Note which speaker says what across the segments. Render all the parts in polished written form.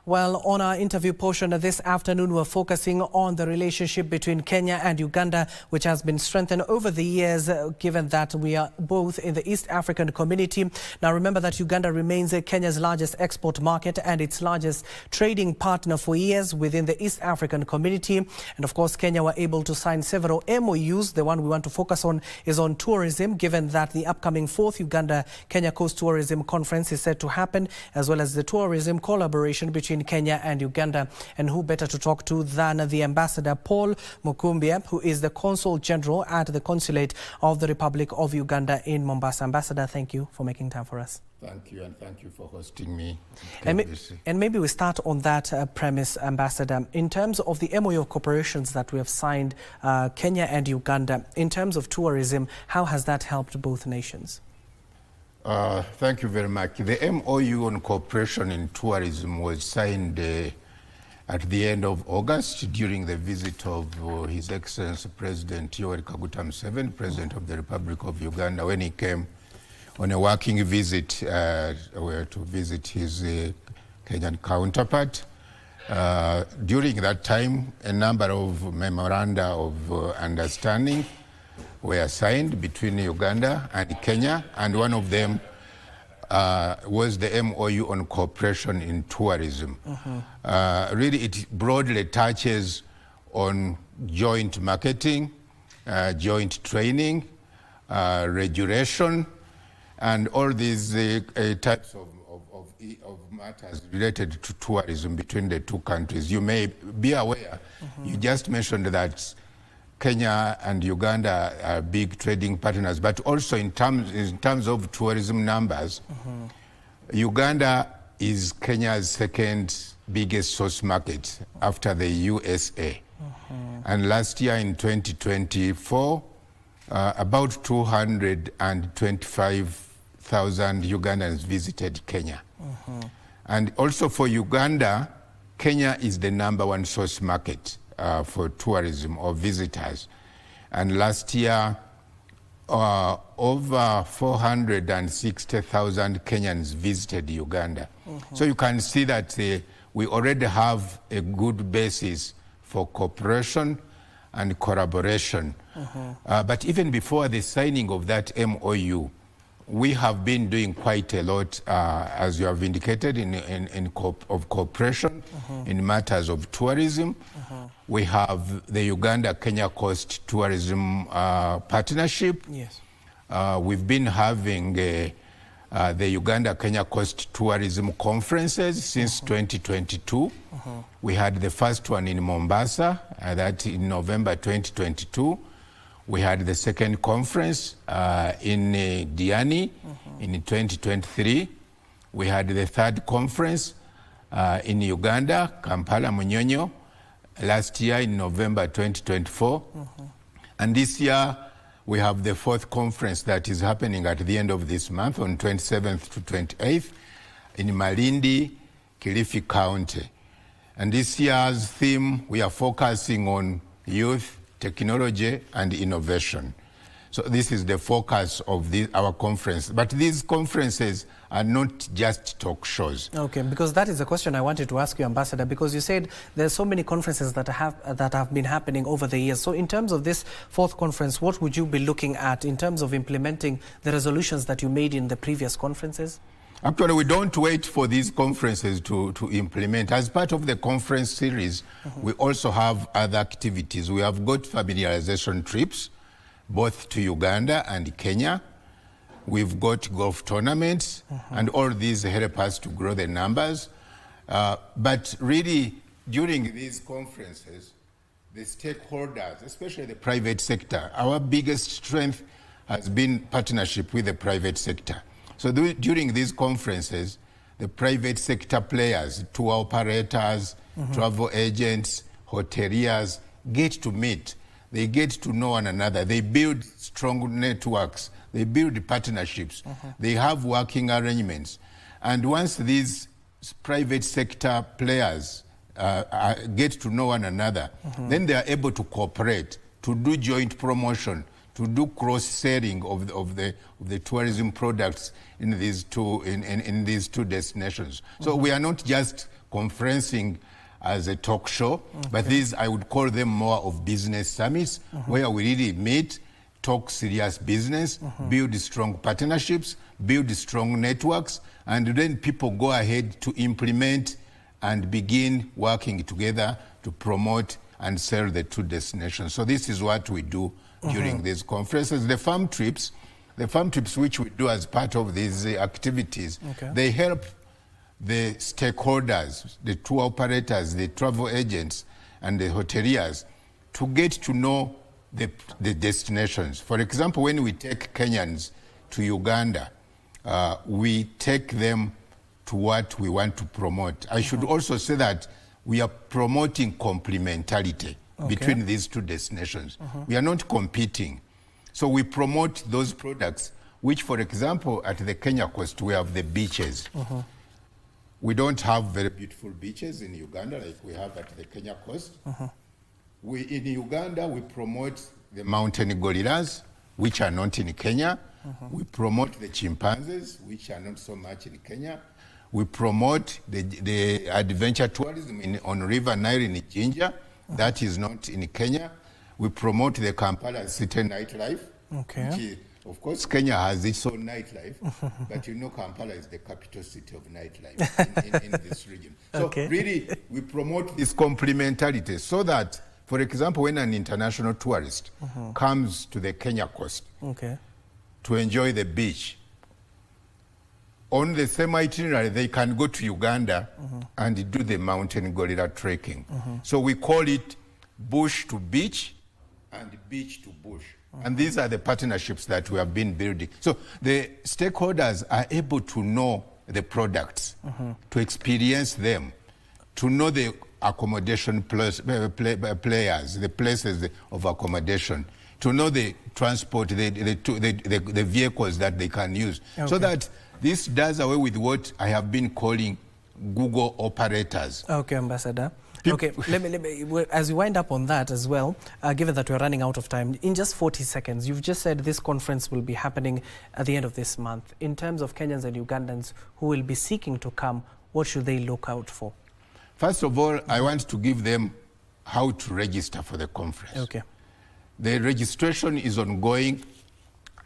Speaker 1: Well, on our interview portion this afternoon, we're focusing on the relationship between Kenya and Uganda, which has been strengthened over the years, given that we are both in the East African community. Now, remember that Uganda remains Kenya's largest export market and its largest trading partner for years within the East African community. And of course, Kenya were able to sign several MOUs. The one we want to focus on is on tourism, given that the upcoming 4th Uganda-Kenya Coast Tourism Conference is set to happen, as well as the tourism collaboration between Kenya and Uganda. And who better to talk to than the Ambassador Paul Mukumbia, who is the Consul General at the Consulate of the Republic of Uganda in Mombasa. Ambassador, thank you for making time for us.
Speaker 2: Thank you, and thank you for hosting me.
Speaker 1: And maybe we start on that premise, Ambassador. In terms of the MOU of cooperations that we have signed, Kenya and Uganda, in terms of tourism, how has that helped both nations?
Speaker 2: Thank you very much. The MOU on cooperation in tourism was signed at the end of August during the visit of His Excellency President Yoweri Kaguta Museveni, President of the Republic of Uganda, when he came on a working visit to visit his Kenyan counterpart. During that time, a number of memoranda of understanding were signed between Uganda and Kenya, and one of them was the MOU on cooperation in tourism. Really, it broadly touches on joint marketing, joint training, regulation, and all these types of matters related to tourism between the two countries. You may be aware, you just mentioned that Kenya and Uganda are big trading partners, but also in terms of tourism numbers, Uganda is Kenya's second biggest source market after the USA. And last year in 2024, about 225,000 Ugandans visited Kenya. And also for Uganda, Kenya is the #1 source market for tourism or visitors. And last year, over 460,000 Kenyans visited Uganda. So you can see that we already have a good basis for cooperation and collaboration. But even before the signing of that MOU, we have been doing quite a lot, as you have indicated, of cooperation in matters of tourism. We have the Uganda-Kenya Coast Tourism Partnership.
Speaker 1: Yes.
Speaker 2: We've been having the Uganda-Kenya Coast Tourism Conferences since 2022. We had the first one in Mombasa, that in November 2022. We had the second conference in Diani in 2023. We had the third conference in Uganda, Kampala, Munyonyo, last year in November 2024. And this year, we have the 4th conference that is happening at the end of this month on 27th to 28th in Malindi, Kilifi County. And this year's theme, we are focusing on youth, technology and innovation. So this is the focus of our conference. But these conferences are not just talk shows.
Speaker 1: Okay, because that is a question I wanted to ask you, Ambassador, because you said there's so many conferences that have been happening over the years. So in terms of this 4th conference, what would you be looking at in terms of implementing the resolutions that you made in the previous conferences?
Speaker 2: Actually, we don't wait for these conferences to implement. As part of the conference series, we also have other activities. We have got familiarization trips, both to Uganda and Kenya. We've got golf tournaments, and all these help us to grow the numbers. But really, during these conferences, the stakeholders, especially the private sector, our biggest strength has been partnership with the private sector. So during these conferences, the private sector players, tour operators, travel agents, hoteliers get to meet. They get to know one another. They build strong networks. They build partnerships. They have working arrangements. And once these private sector players get to know one another, then they are able to cooperate, to do joint promotion, to do cross-selling of the tourism products in these two destinations. So we are not just conferencing as a talk show, but these, I would call them more of business summits, where we really meet, talk serious business, build strong partnerships, build strong networks, and then people go ahead to implement and begin working together to promote and sell the two destinations. So this is what we do during these conferences. The farm trips which we do as part of these activities, they help the stakeholders, the tour operators, the travel agents, and the hoteliers to get to know the destinations. For example, when we take Kenyans to Uganda, we take them to what we want to promote. I should also say that we are promoting complementarity between these two destinations. We are not competing. So we promote those products, which, for example, at the Kenya coast, we have the beaches. We don't have very beautiful beaches in Uganda like we have at the Kenya coast. In Uganda, we promote the mountain gorillas, which are not in Kenya. We promote the chimpanzees, which are not so much in Kenya. We promote the adventure tourism on River Nile in Jinja. That is not in Kenya. We promote the Kampala city nightlife. Which, of course, Kenya has its own nightlife, but you know Kampala is the capital city of nightlife in this region. So really, we promote this complementarity so that, for example, when an international tourist comes to the Kenya coast to enjoy the beach, on the same itinerary, they can go to Uganda and do the mountain gorilla trekking. So we call it bush to beach and beach to bush. And these are the partnerships that we have been building. So the stakeholders are able to know the products, to experience them, to know the accommodation players, the places of accommodation, to know the transport, the vehicles that they can use. So that this does away with what I have been calling Google operators.
Speaker 1: Okay, Ambassador. Okay, let me, as we wind up on that as well, given that we're running out of time, in just 40 seconds, you've just said this conference will be happening at the end of this month. In terms of Kenyans and Ugandans who will be seeking to come, what should they look out for?
Speaker 2: First of all, I want to give them how to register for the conference.
Speaker 1: Okay.
Speaker 2: The registration is ongoing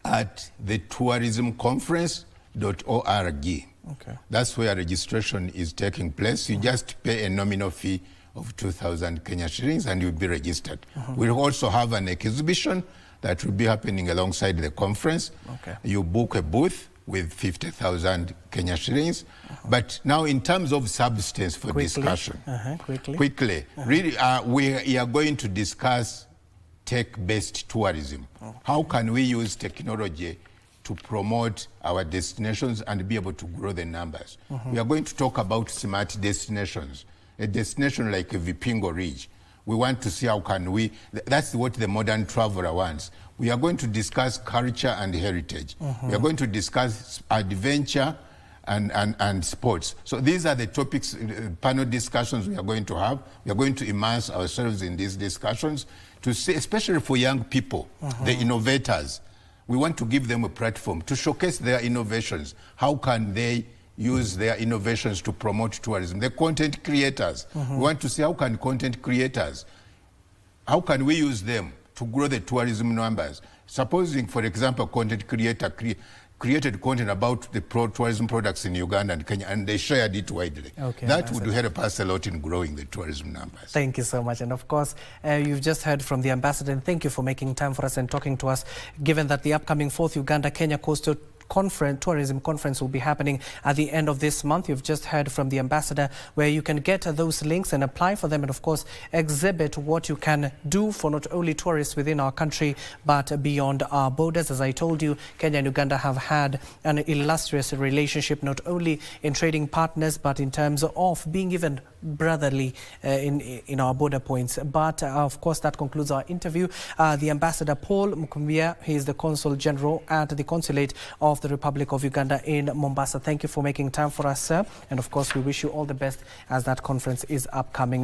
Speaker 2: at the tourismconference.org.
Speaker 1: Okay.
Speaker 2: That's where registration is taking place. You just pay a nominal fee of 2,000 Kenya shillings and you'll be registered. We'll also have an exhibition that will be happening alongside the conference. You book a booth with 50,000 Kenya shillings. But now in terms of substance for discussion, quickly, really, we are going to discuss tech-based tourism. How can we use technology to promote our destinations and be able to grow the numbers? We are going to talk about smart destinations. A destination like a Vipingo Ridge. We want to see how can we, that's what the modern traveler wants. We are going to discuss culture and heritage. We are going to discuss adventure and sports. So these are the topics, panel discussions we are going to have. We are going to immerse ourselves in these discussions to see, especially for young people, the innovators. We want to give them a platform to showcase their innovations. How can they use their innovations to promote tourism? The content creators. We want to see how can content creators, how can we use them to grow the tourism numbers? Supposing, for example, a content creator created content about the tourism products in Uganda and Kenya, and they shared it widely. That would help us a lot in growing the tourism numbers.
Speaker 1: Thank you so much. And of course, you've just heard from the ambassador, and thank you for making time for us and talking to us, given that the upcoming 4th Uganda-Kenya Coastal Tourism Conference will be happening at the end of this month. You've just heard from the ambassador where you can get those links and apply for them, and of course exhibit what you can do for not only tourists within our country but beyond our borders. As I told you, Kenya and Uganda have had an illustrious relationship, not only in trading partners but in terms of being even brotherly in our border points. But of course that concludes our interview. The Ambassador Paul Mukumbia, he is the Consul General at the Consulate of the Republic of Uganda in Mombasa. Thank you for making time for us, sir. And of course we wish you all the best as that conference is upcoming.